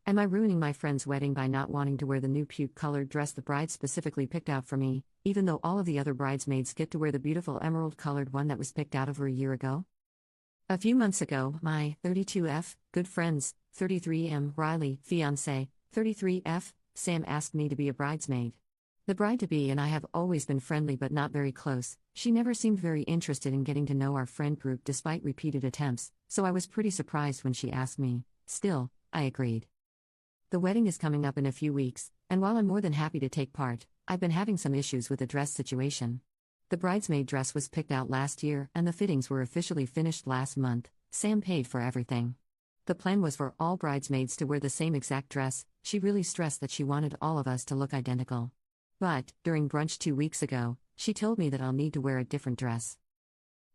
Am I ruining my friend's wedding by not wanting to wear the new puke-colored dress the bride specifically picked out for me, even though all of the other bridesmaids get to wear the beautiful emerald-colored one that was picked out over a year ago? A few months ago, my 32F, good friends, 33M, Riley, fiancé, 33F, Sam asked me to be a bridesmaid. The bride-to-be and I have always been friendly but not very close. She never seemed very interested in getting to know our friend group despite repeated attempts, so I was pretty surprised when she asked me. Still, I agreed. The wedding is coming up in a few weeks, and while I'm more than happy to take part, I've been having some issues with the dress situation. The bridesmaid dress was picked out last year and the fittings were officially finished last month. Sam paid for everything. The plan was for all bridesmaids to wear the same exact dress. She really stressed that she wanted all of us to look identical. But, during brunch 2 weeks ago, she told me that I'll need to wear a different dress.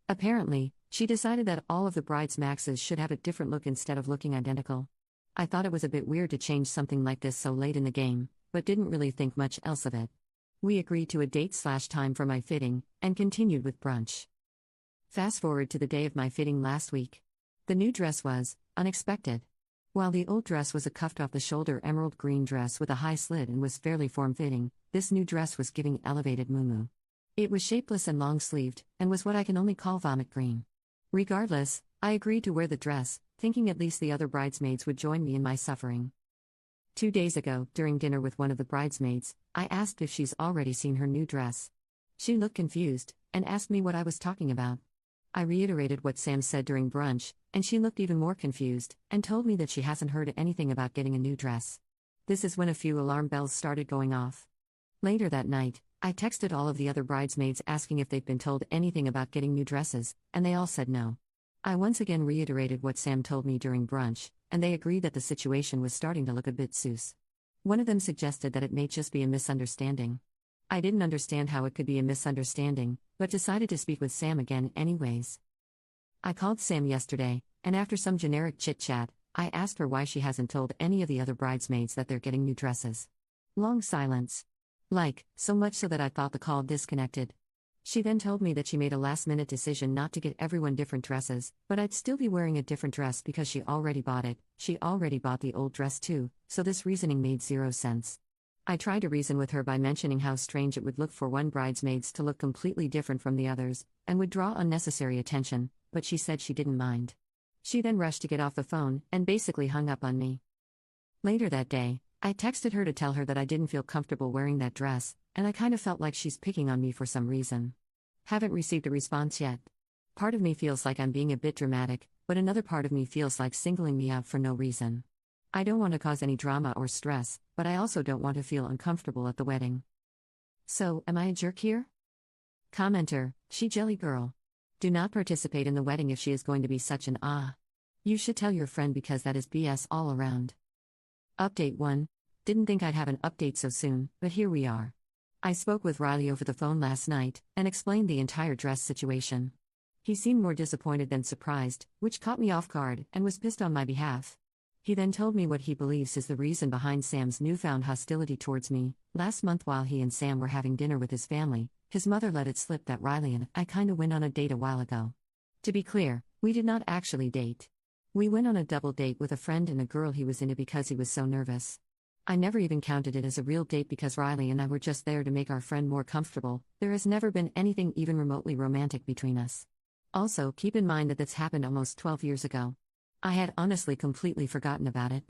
Apparently, she decided that all of the bridesmaids should have a different look instead of looking identical. I thought it was a bit weird to change something like this so late in the game, but didn't really think much else of it. We agreed to a date/time for my fitting, and continued with brunch. Fast forward to the day of my fitting last week. The new dress was unexpected. While the old dress was a cuffed-off-the-shoulder emerald green dress with a high slit and was fairly form-fitting, this new dress was giving elevated muumuu. It was shapeless and long-sleeved, and was what I can only call vomit green. Regardless, I agreed to wear the dress, thinking at least the other bridesmaids would join me in my suffering. 2 days ago, during dinner with one of the bridesmaids, I asked if she's already seen her new dress. She looked confused, and asked me what I was talking about. I reiterated what Sam said during brunch, and she looked even more confused, and told me that she hasn't heard anything about getting a new dress. This is when a few alarm bells started going off. Later that night, I texted all of the other bridesmaids asking if they'd been told anything about getting new dresses, and they all said no. I once again reiterated what Sam told me during brunch, and they agreed that the situation was starting to look a bit sus. One of them suggested that it may just be a misunderstanding. I didn't understand how it could be a misunderstanding, but decided to speak with Sam again anyways. I called Sam yesterday, and after some generic chit-chat, I asked her why she hasn't told any of the other bridesmaids that they're getting new dresses. Long silence. So much so that I thought the call disconnected. She then told me that she made a last-minute decision not to get everyone different dresses, but I'd still be wearing a different dress because she already bought it. She already bought the old dress too, so this reasoning made zero sense. I tried to reason with her by mentioning how strange it would look for one bridesmaids to look completely different from the others, and would draw unnecessary attention, but she said she didn't mind. She then rushed to get off the phone, and basically hung up on me. Later that day, I texted her to tell her that I didn't feel comfortable wearing that dress, and I kind of felt like she's picking on me for some reason. Haven't received a response yet. Part of me feels like I'm being a bit dramatic, but another part of me feels like singling me out for no reason. I don't want to cause any drama or stress, but I also don't want to feel uncomfortable at the wedding. So, am I a jerk here? Commenter, she jelly girl. Do not participate in the wedding if she is going to be such an You should tell your friend because that is BS all around. Update 1. Didn't think I'd have an update so soon, but here we are. I spoke with Riley over the phone last night, and explained the entire dress situation. He seemed more disappointed than surprised, which caught me off guard, and was pissed on my behalf. He then told me what he believes is the reason behind Sam's newfound hostility towards me. Last month while he and Sam were having dinner with his family, his mother let it slip that Riley and I kinda went on a date a while ago. To be clear, we did not actually date. We went on a double date with a friend and a girl he was into because he was so nervous. I never even counted it as a real date because Riley and I were just there to make our friend more comfortable. There has never been anything even remotely romantic between us. Also, keep in mind that this happened almost 12 years ago. I had honestly completely forgotten about it.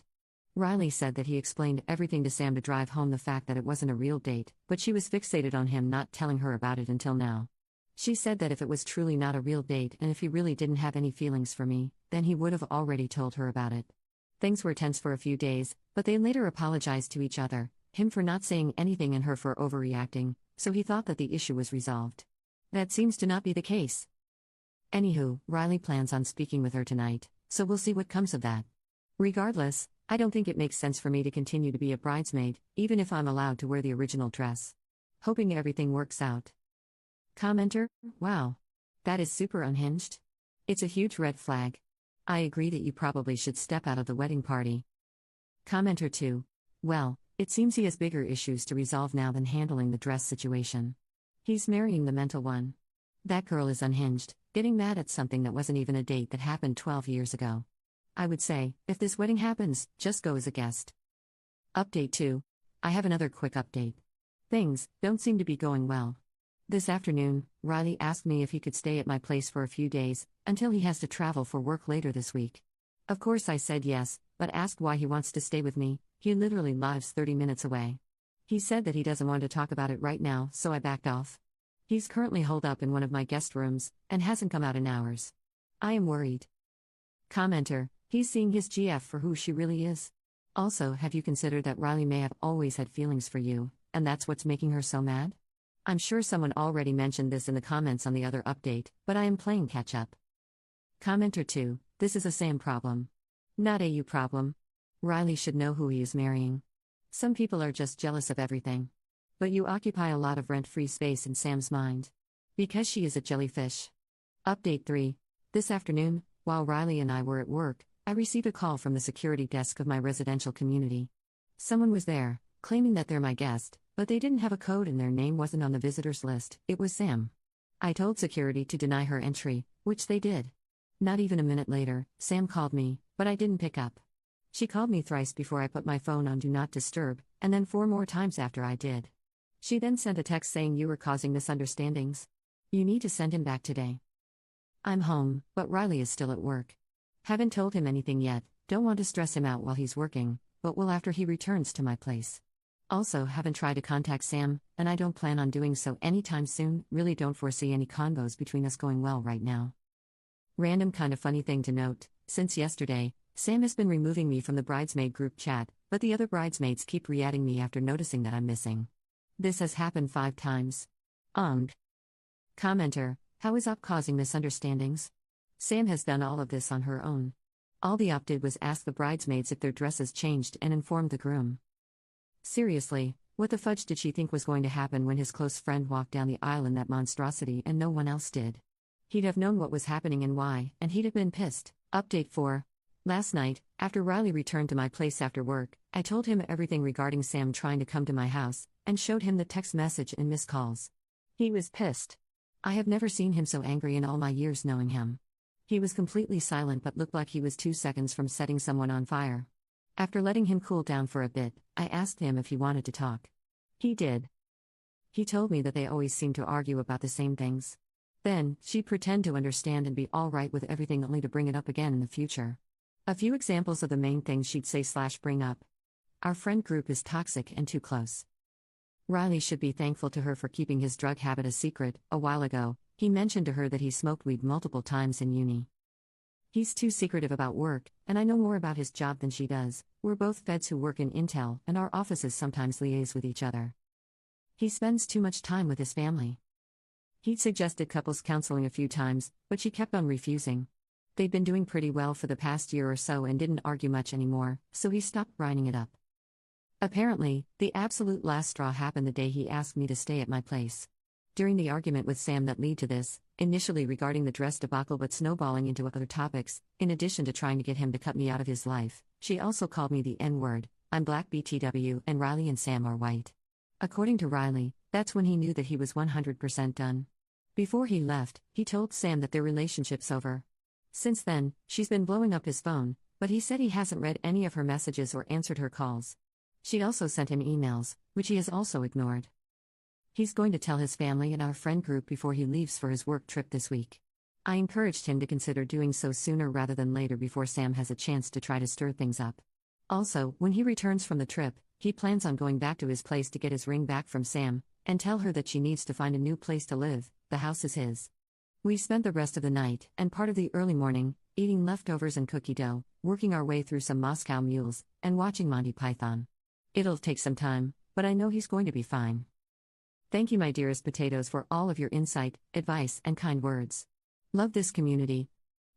Riley said that he explained everything to Sam to drive home the fact that it wasn't a real date, but she was fixated on him not telling her about it until now. She said that if it was truly not a real date and if he really didn't have any feelings for me, then he would have already told her about it. Things were tense for a few days, but they later apologized to each other, him for not saying anything and her for overreacting, so he thought that the issue was resolved. That seems to not be the case. Anywho, Riley plans on speaking with her tonight, so we'll see what comes of that. Regardless, I don't think it makes sense for me to continue to be a bridesmaid, even if I'm allowed to wear the original dress. Hoping everything works out. Commenter, wow. That is super unhinged. It's a huge red flag. I agree that you probably should step out of the wedding party. Commenter 2. Well, it seems he has bigger issues to resolve now than handling the dress situation. He's marrying the mental one. That girl is unhinged, getting mad at something that wasn't even a date that happened 12 years ago. I would say, if this wedding happens, just go as a guest. Update 2. I have another quick update. Things don't seem to be going well. This afternoon, Riley asked me if he could stay at my place for a few days, until he has to travel for work later this week. Of course I said yes, but asked why he wants to stay with me. He literally lives 30 minutes away. He said that he doesn't want to talk about it right now, so I backed off. He's currently holed up in one of my guest rooms, and hasn't come out in hours. I am worried. Commenter, he's seeing his GF for who she really is. Also, have you considered that Riley may have always had feelings for you, and that's what's making her so mad? I'm sure someone already mentioned this in the comments on the other update, but I am playing catch up. Commenter 2, this is a Sam problem. Not a you problem. Riley should know who he is marrying. Some people are just jealous of everything. But you occupy a lot of rent-free space in Sam's mind. Because she is a jellyfish. Update 3. This afternoon, while Riley and I were at work, I received a call from the security desk of my residential community. Someone was there, claiming that they're my guest, but they didn't have a code and their name wasn't on the visitors list. It was Sam. I told security to deny her entry, which they did. Not even a minute later, Sam called me, but I didn't pick up. She called me thrice before I put my phone on Do Not Disturb, and then 4 more times after I did. She then sent a text saying you were causing misunderstandings. You need to send him back today. I'm home, but Riley is still at work. Haven't told him anything yet, don't want to stress him out while he's working, but will after he returns to my place. Also, haven't tried to contact Sam, and I don't plan on doing so anytime soon. Really don't foresee any convos between us going well right now. Random kind of funny thing to note, since yesterday, Sam has been removing me from the bridesmaid group chat, but the other bridesmaids keep re-adding me after noticing that I'm missing. This has happened 5 times. Commenter, how is Op causing misunderstandings? Sam has done all of this on her own. All the Op did was ask the bridesmaids if their dresses changed and informed the groom. Seriously, what the fudge did she think was going to happen when his close friend walked down the aisle in that monstrosity and no one else did? He'd have known what was happening and why, and he'd have been pissed. Update 4. Last night, after Riley returned to my place after work, I told him everything regarding Sam trying to come to my house, and showed him the text message and missed calls. He was pissed. I have never seen him so angry in all my years knowing him. He was completely silent but looked like he was 2 seconds from setting someone on fire. After letting him cool down for a bit, I asked him if he wanted to talk. He did. He told me that they always seem to argue about the same things. Then, she'd pretend to understand and be all right with everything only to bring it up again in the future. A few examples of the main things she'd say/bring up. Our friend group is toxic and too close. Riley should be thankful to her for keeping his drug habit a secret. A while ago, he mentioned to her that he smoked weed multiple times in uni. He's too secretive about work, and I know more about his job than she does. We're both feds who work in Intel, and our offices sometimes liaise with each other. He spends too much time with his family. He'd suggested couples counseling a few times, but she kept on refusing. They'd been doing pretty well for the past year or so and didn't argue much anymore, so he stopped grinding it up. Apparently, the absolute last straw happened the day he asked me to stay at my place. During the argument with Sam that led to this, initially regarding the dress debacle but snowballing into other topics, in addition to trying to get him to cut me out of his life, she also called me the N-word. I'm black BTW and Riley and Sam are white. According to Riley, that's when he knew that he was 100% done. Before he left, he told Sam that their relationship's over. Since then, she's been blowing up his phone, but he said he hasn't read any of her messages or answered her calls. She also sent him emails, which he has also ignored. He's going to tell his family and our friend group before he leaves for his work trip this week. I encouraged him to consider doing so sooner rather than later before Sam has a chance to try to stir things up. Also, when he returns from the trip, he plans on going back to his place to get his ring back from Sam, and tell her that she needs to find a new place to live. The house is his. We spent the rest of the night, and part of the early morning, eating leftovers and cookie dough, working our way through some Moscow mules, and watching Monty Python. It'll take some time, but I know he's going to be fine. Thank you, my dearest potatoes, for all of your insight, advice, and kind words. Love this community.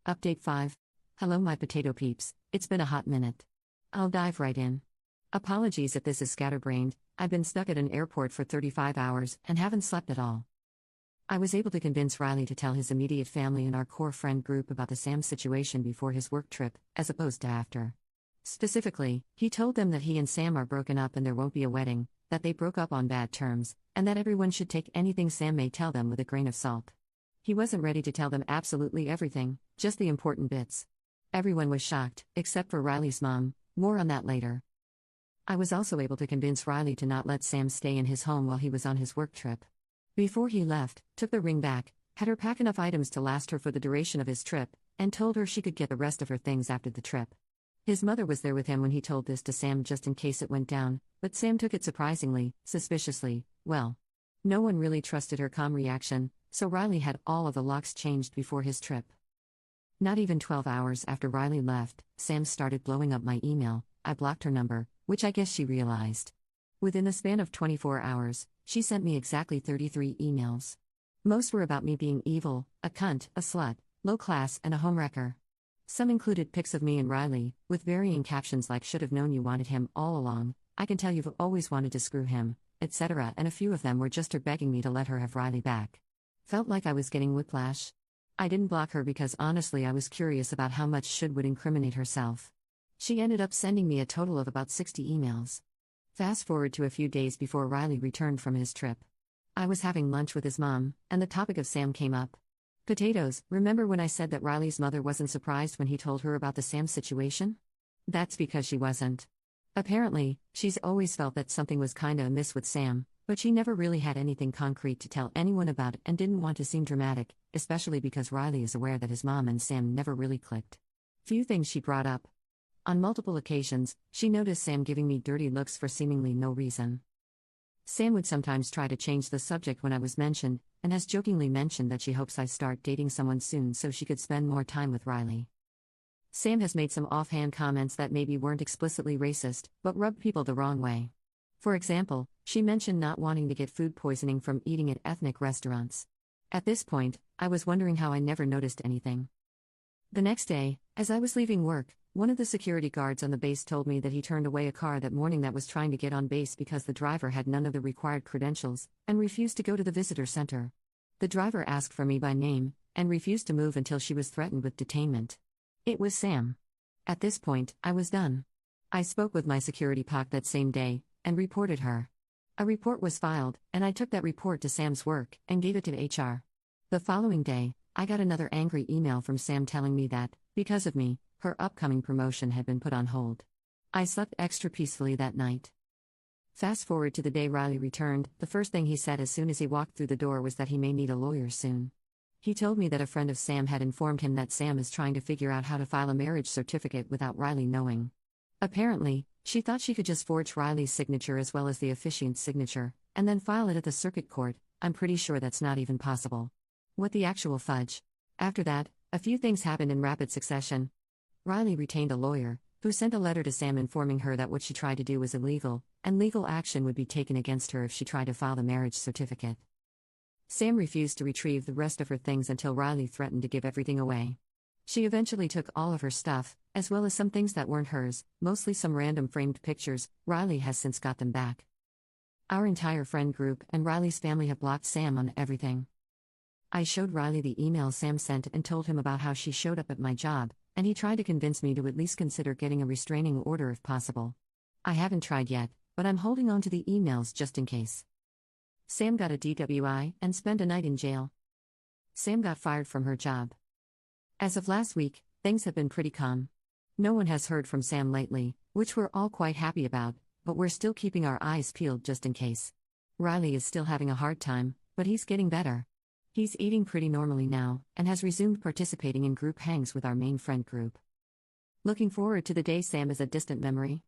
Update 5. Hello, my potato peeps, it's been a hot minute. I'll dive right in. Apologies if this is scatterbrained. I've been stuck at an airport for 35 hours and haven't slept at all. I was able to convince Riley to tell his immediate family and our core friend group about the Sam situation before his work trip, as opposed to after. Specifically, he told them that he and Sam are broken up and there won't be a wedding, that they broke up on bad terms, and that everyone should take anything Sam may tell them with a grain of salt. He wasn't ready to tell them absolutely everything, just the important bits. Everyone was shocked, except for Riley's mom. More on that later. I was also able to convince Riley to not let Sam stay in his home while he was on his work trip. Before he left, took the ring back, had her pack enough items to last her for the duration of his trip, and told her she could get the rest of her things after the trip. His mother was there with him when he told this to Sam just in case it went down, but Sam took it surprisingly, suspiciously, well. No one really trusted her calm reaction, so Riley had all of the locks changed before his trip. Not even 12 hours after Riley left, Sam started blowing up my email. I blocked her number, which I guess she realized. Within the span of 24 hours, she sent me exactly 33 emails. Most were about me being evil, a cunt, a slut, low class, and a homewrecker. Some included pics of me and Riley, with varying captions like "should have known you wanted him all along," "I can tell you've always wanted to screw him," etc., and a few of them were just her begging me to let her have Riley back. Felt like I was getting whiplash. I didn't block her because honestly I was curious about how much Should would incriminate herself. She ended up sending me a total of about 60 emails. Fast forward to a few days before Riley returned from his trip. I was having lunch with his mom, and the topic of Sam came up. Potatoes, remember when I said that Riley's mother wasn't surprised when he told her about the Sam situation? That's because she wasn't. Apparently, she's always felt that something was kinda amiss with Sam, but she never really had anything concrete to tell anyone about and didn't want to seem dramatic, especially because Riley is aware that his mom and Sam never really clicked. Few things she brought up. On multiple occasions, she noticed Sam giving me dirty looks for seemingly no reason. Sam would sometimes try to change the subject when I was mentioned, and has jokingly mentioned that she hopes I start dating someone soon so she could spend more time with Riley. Sam has made some offhand comments that maybe weren't explicitly racist, but rubbed people the wrong way. For example, she mentioned not wanting to get food poisoning from eating at ethnic restaurants. At this point, I was wondering how I never noticed anything. The next day, as I was leaving work, one of the security guards on the base told me that he turned away a car that morning that was trying to get on base because the driver had none of the required credentials, and refused to go to the visitor center. The driver asked for me by name, and refused to move until she was threatened with detainment. It was Sam. At this point, I was done. I spoke with my security POC that same day, and reported her. A report was filed, and I took that report to Sam's work, and gave it to HR. The following day, I got another angry email from Sam telling me that, because of me, her upcoming promotion had been put on hold. I slept extra peacefully that night. Fast forward to the day Riley returned, the first thing he said as soon as he walked through the door was that he may need a lawyer soon. He told me that a friend of Sam had informed him that Sam is trying to figure out how to file a marriage certificate without Riley knowing. Apparently, she thought she could just forge Riley's signature as well as the officiant's signature, and then file it at the circuit court. I'm pretty sure that's not even possible. What the actual fudge? After that, a few things happened in rapid succession. Riley retained a lawyer, who sent a letter to Sam informing her that what she tried to do was illegal, and legal action would be taken against her if she tried to file the marriage certificate. Sam refused to retrieve the rest of her things until Riley threatened to give everything away. She eventually took all of her stuff, as well as some things that weren't hers, mostly some random framed pictures. Riley has since got them back. Our entire friend group and Riley's family have blocked Sam on everything. I showed Riley the email Sam sent and told him about how she showed up at my job, and he tried to convince me to at least consider getting a restraining order if possible. I haven't tried yet, but I'm holding on to the emails just in case. Sam got a DWI and spent a night in jail. Sam got fired from her job. As of last week, things have been pretty calm. No one has heard from Sam lately, which we're all quite happy about, but we're still keeping our eyes peeled just in case. Riley is still having a hard time, but he's getting better. He's eating pretty normally now, and has resumed participating in group hangs with our main friend group. Looking forward to the day Sam is a distant memory.